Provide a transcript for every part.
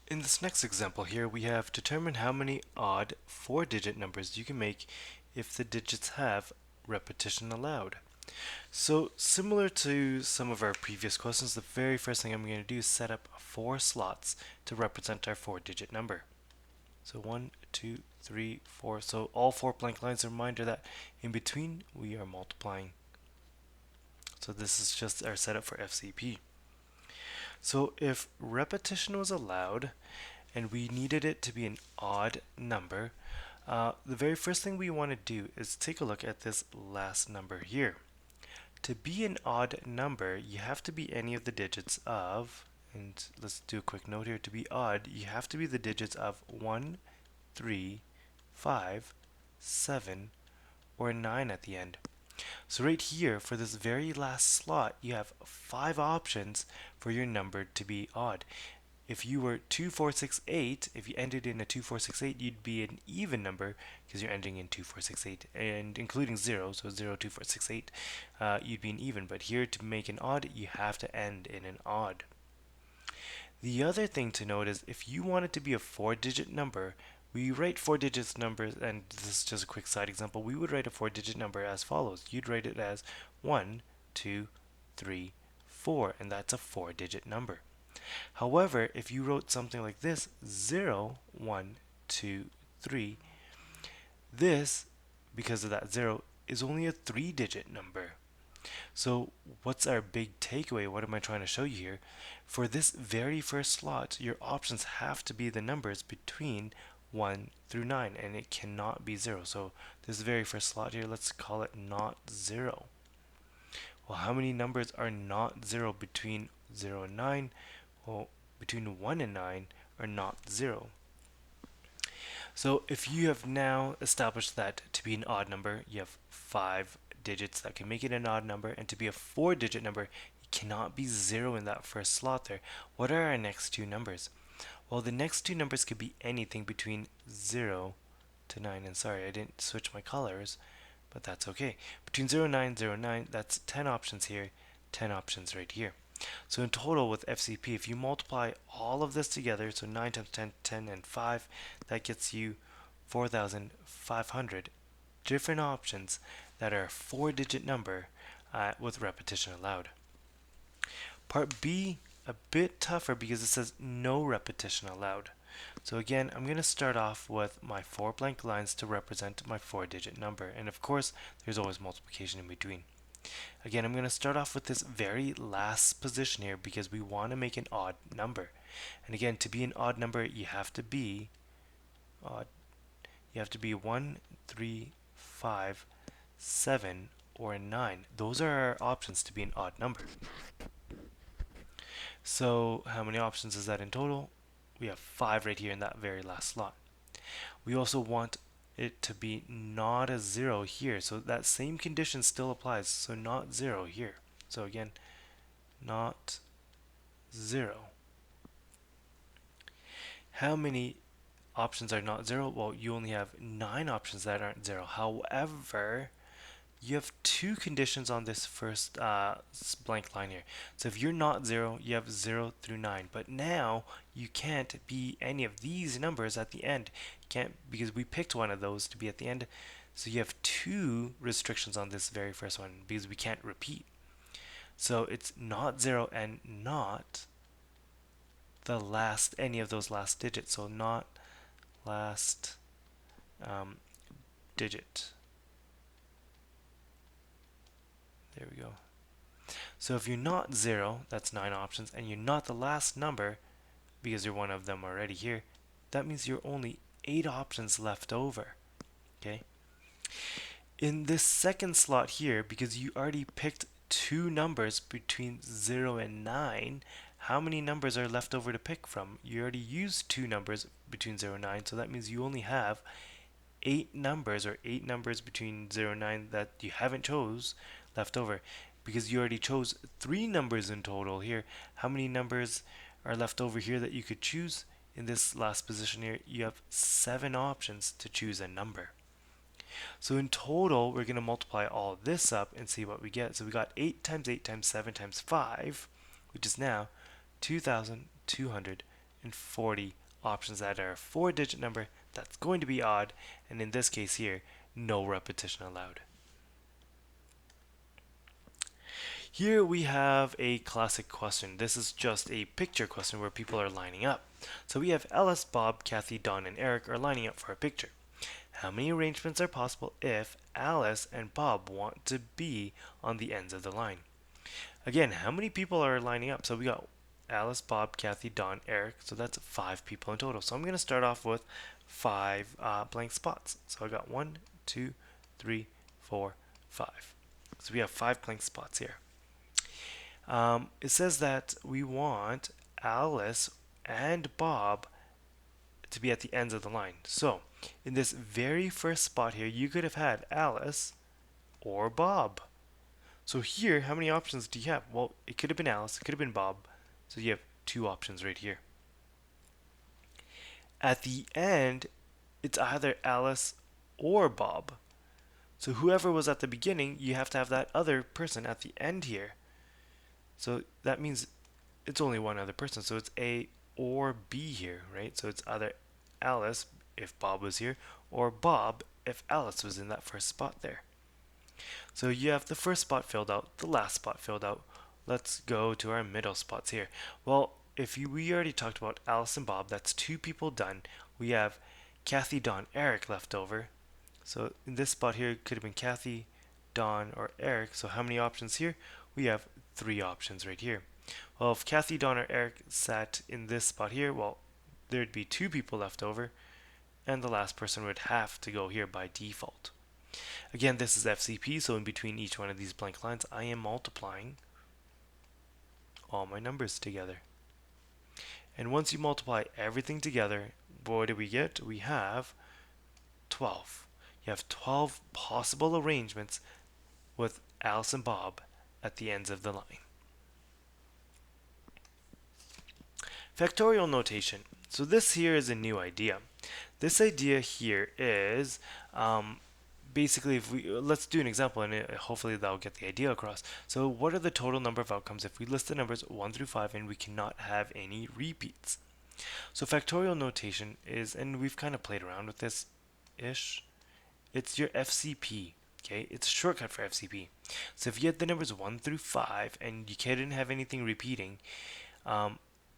In this next example here, we have determined how many odd four-digit numbers you can make if the digits have repetition allowed. So similar to some of our previous questions, the very first thing I'm going to do is set up four slots to represent our four-digit number. So 1, 2, 3, 4. So all four blank lines, a reminder that in between we are multiplying. So this is just our setup for FCP. So if repetition was allowed and we needed it to be an odd number, the very first thing we want to do is take a look at this last number here. To be an odd number, you have to be any of the digits of, and let's do a quick note here, to be odd, you have to be the digits of 1, 3, 5, 7, or 9 at the end. So right here, for this very last slot, you have 5 options for your number to be odd. If you were 2, 4, 6, 8, if you ended in a 2, 4, 6, 8, you'd be an even number because you're ending in 2, 4, 6, 8, and including 0, so 0, 2, 4, 6, 8, you'd be an even. But here to make an odd, you have to end in an odd. The other thing to note is if you want it to be a four-digit number, we write four-digit numbers, and this is just a quick side example, we would write a four-digit number as follows. You'd write it as 1, 2, 3, 4, and that's a four-digit number. However, if you wrote something like this, 0, 1, 2, 3, this, because of that 0, is only a three-digit number. So what's our big takeaway? What am I trying to show you here? For this very first slot, your options have to be the numbers between 1 through 9, and it cannot be 0. So this very first slot here, let's call it not 0. Well, how many numbers are not 0 between 0 and 9? Well, between 1 and 9 are not 0. So if you have now established that to be an odd number, you have 5 digits that can make it an odd number, and to be a four-digit number, it cannot be 0 in that first slot there. What are our next two numbers? Well, the next two numbers could be anything between 0 to 9. And sorry, I didn't switch my colors, but that's okay. Between 0 and 9, 0 and 9, that's 10 options here, 10 options right here. So in total with FCP, if you multiply all of this together, so 9 times 10, 10 and 5, that gets you 4,500 different options that are a four-digit number with repetition allowed. Part B, a bit tougher because it says no repetition allowed. So again, I'm going to start off with my four blank lines to represent my four-digit number. And of course, there's always multiplication in between. Again, I'm going to start off with this very last position here because we want to make an odd number. And again, to be an odd number, you have to be odd. You have to be 1, 3, 5, 7, or 9. Those are our options to be an odd number. So how many options is that in total? We have 5 right here in that very last slot. We also want it to be not a 0 here, so that same condition still applies, so not 0 here. So again, not 0. How many options are not 0? Well, you only have 9 options that aren't 0. However, you have two conditions on this first blank line here. So if you're not 0, you have 0 through 9. But now you can't be any of these numbers at the end. You can't, because we picked one of those to be at the end. So you have two restrictions on this very first one because we can't repeat. So it's not 0 and not the last, any of those last digits. So not last digit. There we go. So if you're not 0, that's 9 options, and you're not the last number, because you're one of them already here, that means you're only 8 options left over. Okay. In this second slot here, because you already picked two numbers between 0 and 9, how many numbers are left over to pick from? You already used two numbers between 0 and 9, so that means you only have 8 numbers, or 8 numbers between 0 and 9 that you haven't chose left over, because you already chose 3 numbers in total here. How many numbers are left over here that you could choose? In this last position here, you have 7 options to choose a number. So in total, we're going to multiply all this up and see what we get. So we got 8 times 8 times 7 times 5, which is now 2,250. 140 options that are a 4-digit number that's going to be odd, and in this case here, no repetition allowed. Here we have a classic question. This is just a picture question where people are lining up. So we have Alice, Bob, Kathy, Don, and Eric are lining up for a picture. How many arrangements are possible if Alice and Bob want to be on the ends of the line? Again, how many people are lining up? So we got Alice, Bob, Kathy, Don, Eric. So that's 5 people in total. So I'm going to start off with 5 blank spots. So I got 1, 2, 3, 4, 5. So we have 5 blank spots here. It says that we want Alice and Bob to be at the ends of the line. So in this very first spot here, you could have had Alice or Bob. So here, how many options do you have? Well, it could have been Alice, it could have been Bob. So you have 2 options right here. At the end, it's either Alice or Bob. So whoever was at the beginning, you have to have that other person at the end here. So that means it's only one other person. So it's A or B here, right? So it's either Alice if Bob was here, or Bob if Alice was in that first spot there. So you have the first spot filled out, the last spot filled out. Let's go to our middle spots here. Well, we already talked about Alice and Bob, that's 2 people done. We have Kathy, Don, Eric left over. So in this spot here, it could have been Kathy, Don, or Eric. So how many options here? We have 3 options right here. Well, if Kathy, Don, or Eric sat in this spot here, well, there'd be 2 people left over, and the last person would have to go here by default. Again, this is FCP, so in between each one of these blank lines, I am multiplying all my numbers together. And once you multiply everything together, what do we get? We have 12. You have 12 possible arrangements with Alice and Bob at the ends of the line. Factorial notation. So this here is a new idea. This idea here is basically, let's do an example, and hopefully that'll get the idea across. So what are the total number of outcomes if we list the numbers 1 through 5 and we cannot have any repeats? So factorial notation is, and we've kind of played around with this ish, it's your FCP. Okay, it's a shortcut for FCP. So if you had the numbers 1 through 5 and you couldn't have anything repeating,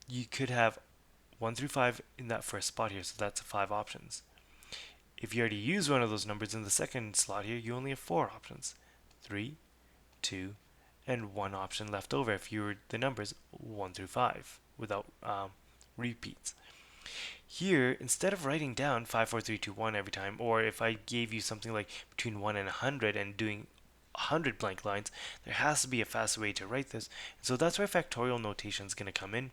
you could have 1 through 5 in that first spot here, so that's 5 options. If you already use one of those numbers in the second slot here, you only have 4 options. 3, 2, and 1 option left over if you were the numbers 1 through 5 without repeats. Here, instead of writing down 5, 4, 3, 2, 1 every time, or if I gave you something like between 1 and 100 and doing 100 blank lines, there has to be a faster way to write this. So that's where factorial notation is going to come in.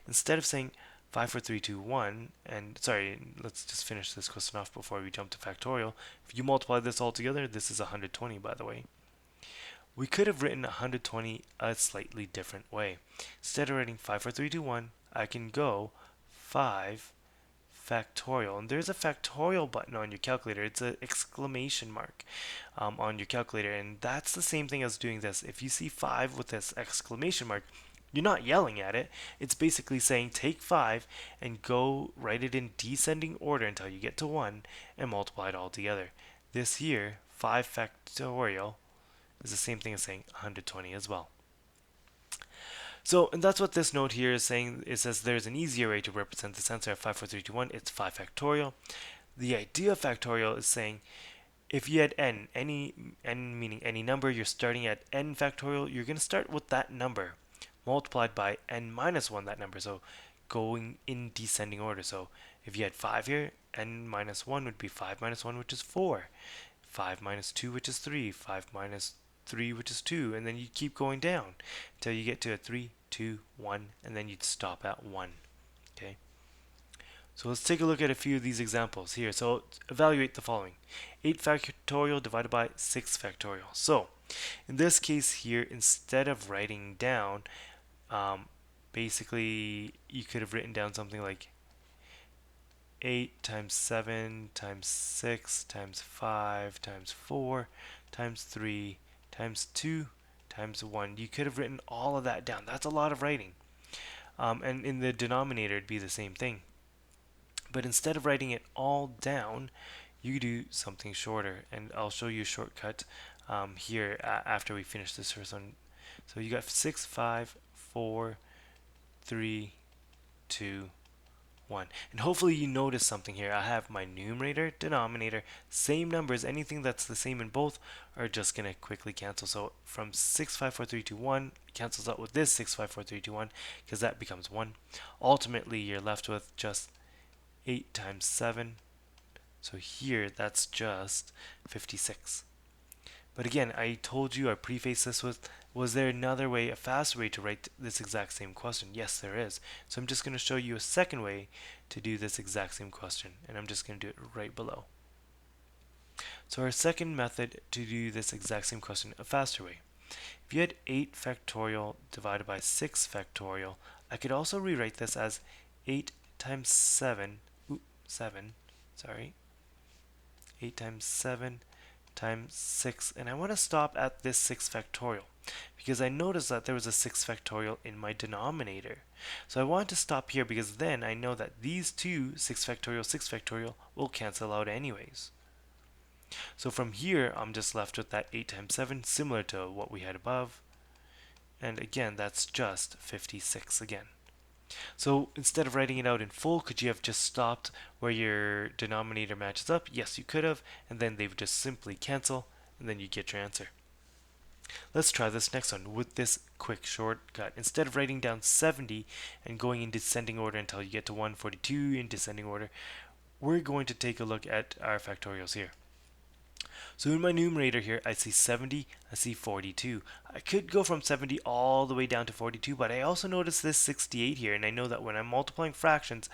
Instead of saying 5, 4, 3, 2, 1, and sorry, let's just finish this question off before we jump to factorial. If you multiply this all together, this is 120, by the way. We could have written 120 a slightly different way. Instead of writing 5, 4, 3, 2, 1, I can go 5 factorial, and there's a factorial button on your calculator. It's an exclamation mark on your calculator, and that's the same thing as doing this. If you see 5 with this exclamation mark, you're not yelling at it. It's basically saying take 5 and go write it in descending order until you get to 1 and multiply it all together. This here, 5 factorial, is the same thing as saying 120 as well. So, and that's what this note here is saying. It says there's an easier way to represent this answer of 5, 4, 3, 2, 1. It's 5 factorial. The idea of factorial is saying if you had n meaning any number, you're starting at n factorial, you're going to start with that number multiplied by n minus 1, that number. So going in descending order. So if you had 5 here, n minus 1 would be 5 minus 1, which is 4. 5 minus 2, which is 3. 5 minus 3, which is 2, and then you keep going down until you get to a 3, 2, 1, and then you'd stop at 1. Okay. So let's take a look at a few of these examples here. So evaluate the following. 8 factorial divided by 6 factorial. So in this case here, instead of writing down, basically you could have written down something like 8 times 7 times 6 times 5 times 4 times 3 times 2 times 1. You could have written all of that down. That's a lot of writing. And in the denominator it'd be the same thing. But instead of writing it all down, you do something shorter, and I'll show you a shortcut here after we finish this first one. So you got 6, 5, 4, 3, 2, 1. And hopefully you notice something here. I have my numerator, denominator, same numbers. Anything that's the same in both are just going to quickly cancel. So from 6, 5, 4, 3, 2, 1 cancels out with this 6, 5, 4, 3, 2, 1 because that becomes 1. Ultimately, you're left with just 8 times 7. So here, that's just 56. But again, I told you I prefaced this with, was there another way, a faster way to write this exact same question? Yes, there is. So I'm just going to show you a second way to do this exact same question, and I'm just going to do it right below. So our second method to do this exact same question, a faster way. If you had 8 factorial divided by 6 factorial, I could also rewrite this as 8 times 7, 8 times 7 times 6, and I want to stop at this 6 factorial because I noticed that there was a 6 factorial in my denominator. So I want to stop here because then I know that these two 6 factorial, 6 factorial will cancel out anyways. So from here, I'm just left with that 8 times 7, similar to what we had above. And again, that's just 56 again. So instead of writing it out in full, could you have just stopped where your denominator matches up? Yes, you could have, and then they would just simply cancel, and then you get your answer. Let's try this next one with this quick shortcut. Instead of writing down 70 and going in descending order until you get to 142 in descending order, we're going to take a look at our factorials here. So in my numerator here, I see 70, I see 42. I could go from 70 all the way down to 42, but I also notice this 68 here, and I know that when I'm multiplying fractions,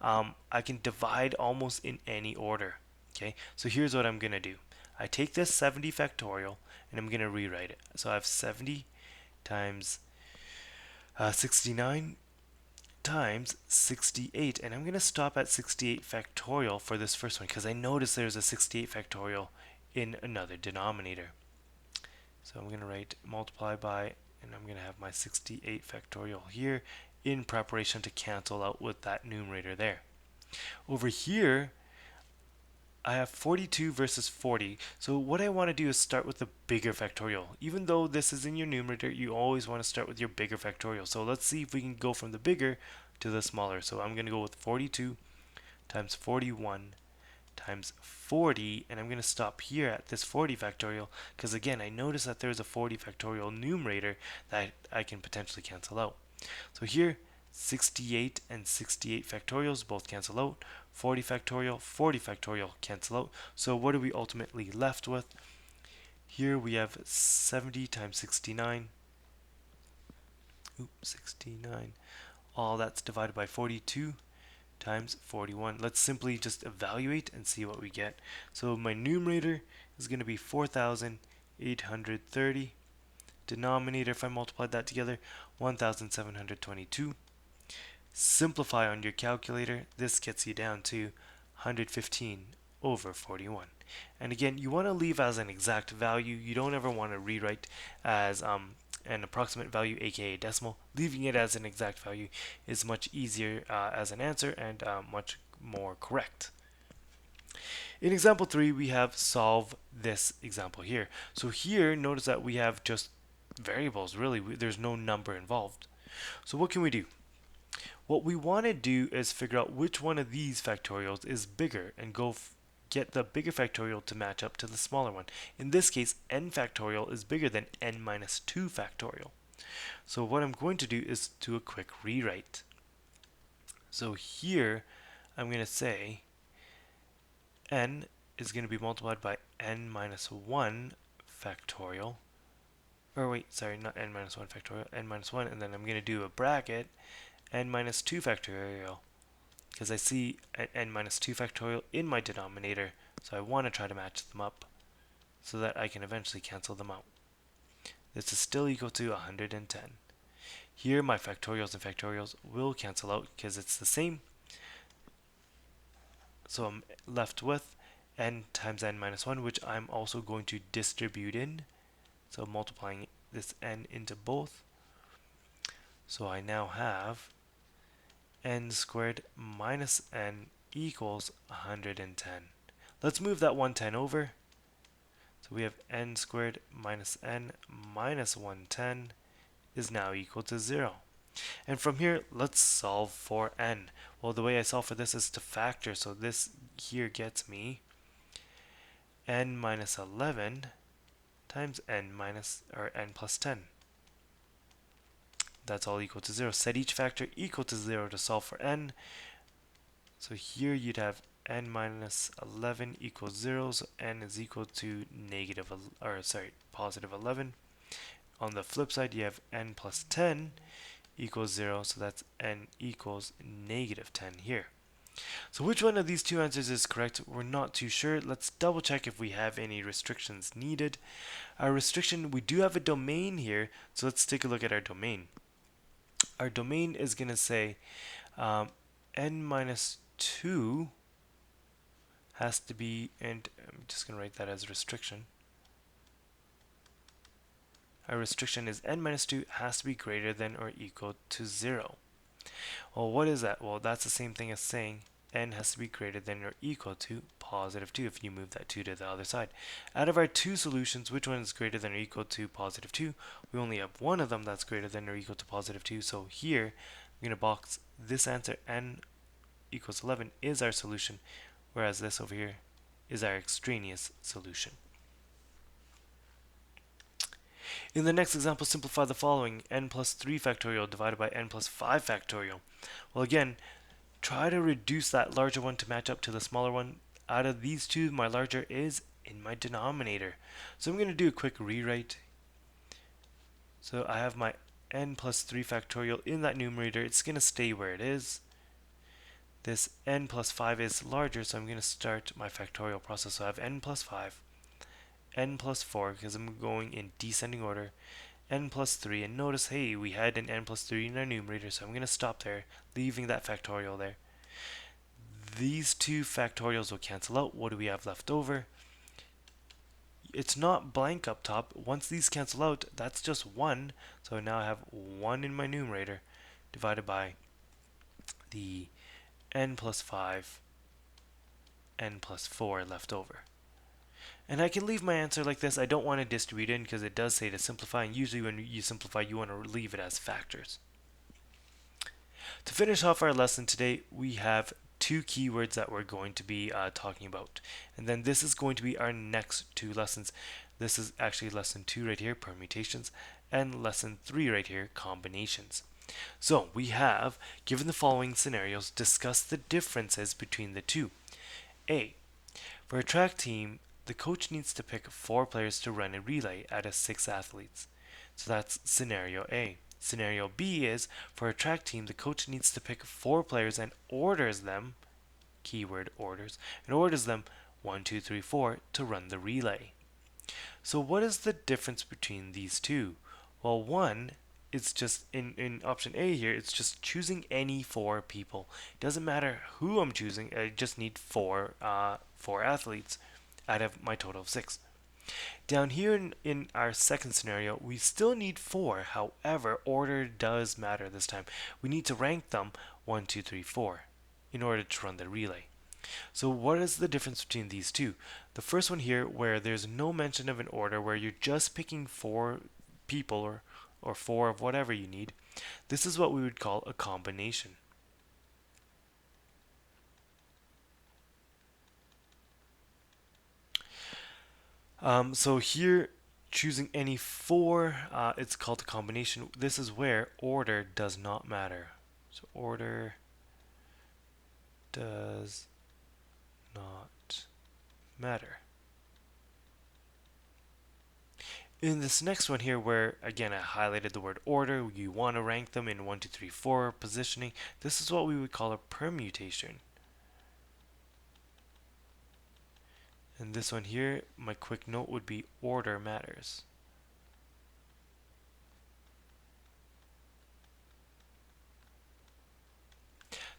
I can divide almost in any order. Okay, so here's what I'm going to do. I take this 70 factorial, and I'm going to rewrite it. So I have 70 times 69 times 68, and I'm going to stop at 68 factorial for this first one because I notice there's a 68 factorial in another denominator. So I'm going to write multiply by, and I'm going to have my 68 factorial here in preparation to cancel out with that numerator there. Over here, I have 42 versus 40. So what I want to do is start with the bigger factorial. Even though this is in your numerator, you always want to start with your bigger factorial. So let's see if we can go from the bigger to the smaller. So I'm going to go with 42 times 41 times 40, and I'm going to stop here at this 40 factorial because again I notice that there's a 40 factorial numerator that I can potentially cancel out. So here 68 and 68 factorials both cancel out, 40 factorial cancel out. So what are we ultimately left with? Here we have 70 times 69, 69, all that's divided by 42 times 41. Let's simply just evaluate and see what we get. So my numerator is going to be 4,830. Denominator, if I multiply that together, 1,722. Simplify on your calculator. This gets you down to 115 over 41. And again, you want to leave as an exact value. You don't ever want to rewrite as an approximate value, aka decimal. Leaving it as an exact value is much easier as an answer and much more correct. In example 3, we have solve this example here. So here, notice that we have just variables, really. There's no number involved. So what can we do? What we want to do is figure out which one of these factorials is bigger and go get the bigger factorial to match up to the smaller one. In this case, n factorial is bigger than n minus 2 factorial. So what I'm going to do is do a quick rewrite. So here, I'm going to say n is going to be multiplied by n minus 1 factorial. Or wait, sorry, not n minus 1 factorial, n minus 1, and then I'm going to do a bracket, n minus 2 factorial, because I see an n minus 2 factorial in my denominator, so I want to try to match them up so that I can eventually cancel them out. This is still equal to 110. Here my factorials and factorials will cancel out because it's the same. So I'm left with n times n minus 1, which I'm also going to distribute in. So multiplying this n into both. So I now have n squared minus n equals 110. Let's move that 110 over. So we have n squared minus n minus 110 is now equal to 0. And from here, let's solve for n. Well, the way I solve for this is to factor. So this here gets me n minus 11 times n plus 10. That's all equal to 0. Set each factor equal to 0 to solve for n. So here you'd have n minus 11 equals 0, so n is equal to positive 11. On the flip side, you have n plus 10 equals 0, so that's n equals negative 10 here. So which one of these two answers is correct? We're not too sure. Let's double check if we have any restrictions needed. Our restriction, we do have a domain here, so let's take a look at our domain. Our domain is going to say n minus 2 has to be, and I'm just going to write that as a restriction. Our restriction is n minus 2 has to be greater than or equal to 0. Well, what is that? Well, that's the same thing as saying n has to be greater than or equal to positive 2 if you move that 2 to the other side. Out of our two solutions, which one is greater than or equal to positive 2? We only have one of them that's greater than or equal to positive 2. So here, I'm going to box this answer, n equals 11, is our solution, whereas this over here is our extraneous solution. In the next example, simplify the following: n plus 3 factorial divided by n plus 5 factorial. Well, again, try to reduce that larger one to match up to the smaller one. Out of these two, my larger is in my denominator. So I'm going to do a quick rewrite. So I have my n plus 3 factorial in that numerator. It's going to stay where it is. This n plus 5 is larger, so I'm going to start my factorial process. So I have n plus 5, n plus 4, because I'm going in descending order, n plus 3, and notice, hey, we had an n plus 3 in our numerator, so I'm going to stop there, leaving that factorial there. These two factorials will cancel out. What do we have left over? It's not blank up top. Once these cancel out, that's just 1. So now I have 1 in my numerator divided by the n plus 5, n plus 4 left over. And I can leave my answer like this. I don't want to distribute it because it does say to simplify, and usually when you simplify, you want to leave it as factors. To finish off our lesson today, we have two keywords that we're going to be talking about. And then this is going to be our next two lessons. This is actually lesson 2 right here, permutations, and lesson 3 right here, combinations. So we have, given the following scenarios, discuss the differences between the two. A, for a track team, the coach needs to pick 4 players to run a relay out of 6 athletes. So that's scenario A. Scenario B is, for a track team, the coach needs to pick 4 players and orders them, keyword orders, and orders them 1, 2, 3, 4 to run the relay. So what is the difference between these two? Well, one, it's just in option A here, it's just choosing any 4 people. It doesn't matter who I'm choosing, I just need 4 athletes out of my total of 6. Down here in our second scenario, we still need 4. However, order does matter this time. We need to rank them 1, 2, 3, 4 in order to run the relay. So what is the difference between these two? The first one here, where there's no mention of an order, where you're just picking 4 people or 4 of whatever you need, this is what we would call a combination. So here, choosing any 4, it's called a combination. This is where order does not matter. So order does not matter. In this next one here, where again I highlighted the word order, you want to rank them in 1, 2, 3, 4 positioning. This is what we would call a permutation. And this one here, my quick note would be order matters.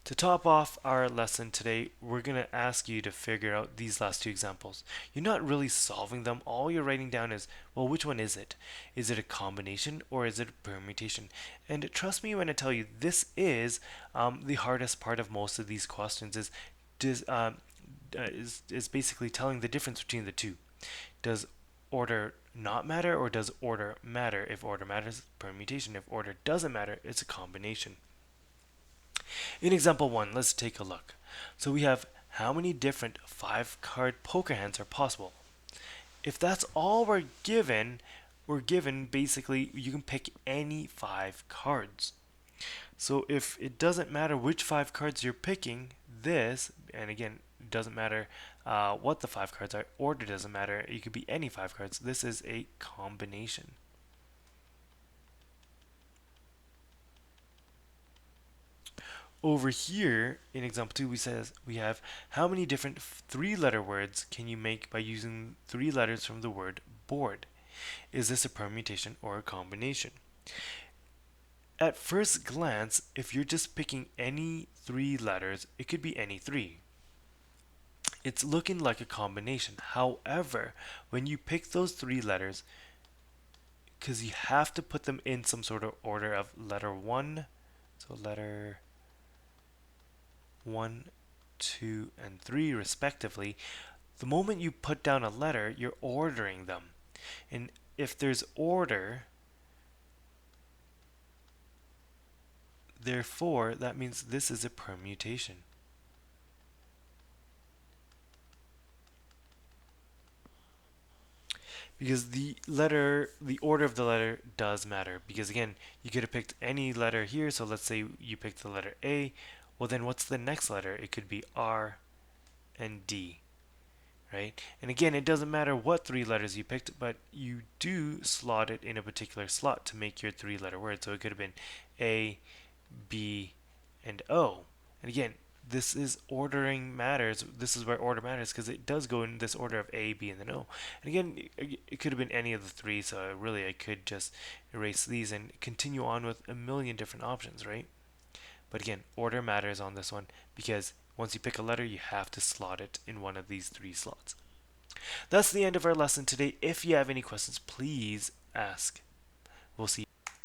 To top off our lesson today, we're going to ask you to figure out these last two examples. You're not really solving them. All you're writing down is, well, which one is it? Is it a combination or is it a permutation? And trust me when I tell you, this is the hardest part of most of these questions does, is basically telling the difference between the two. Does order not matter or does order matter? If order matters, permutation. If order doesn't matter, it's a combination. In example 1, let's take a look. So we have how many different 5-card poker hands are possible. If that's all we're given basically you can pick any 5 cards. So if it doesn't matter which 5 cards you're picking, this, and again, it doesn't matter what the 5 cards are, order doesn't matter, you could be any 5 cards. This is a combination. Over here in example 2 we have how many different 3-letter words can you make by using 3 letters from the word board? Is this a permutation or a combination? At first glance, if you're just picking any 3 letters, it could be any 3. It's looking like a combination. However, when you pick those 3 letters, because you have to put them in some sort of order of letter 1, so letter 1, 2, and 3 respectively, the moment you put down a letter, you're ordering them. And if there's order, therefore, that means this is a permutation. Because the order of the letter does matter. Because again, you could have picked any letter here. So let's say you picked the letter A. Well, then what's the next letter? It could be R and D, right? And again, it doesn't matter what 3 letters you picked, but you do slot it in a particular slot to make your 3-letter word. So it could have been A, B, and O. And again, this is ordering matters. This is where order matters because it does go in this order of A, B, and then O. And again, it could have been any of the 3, so really I could just erase these and continue on with a million different options, right? But again, order matters on this one because once you pick a letter, you have to slot it in one of these 3 slots. That's the end of our lesson today. If you have any questions, please ask. We'll see you.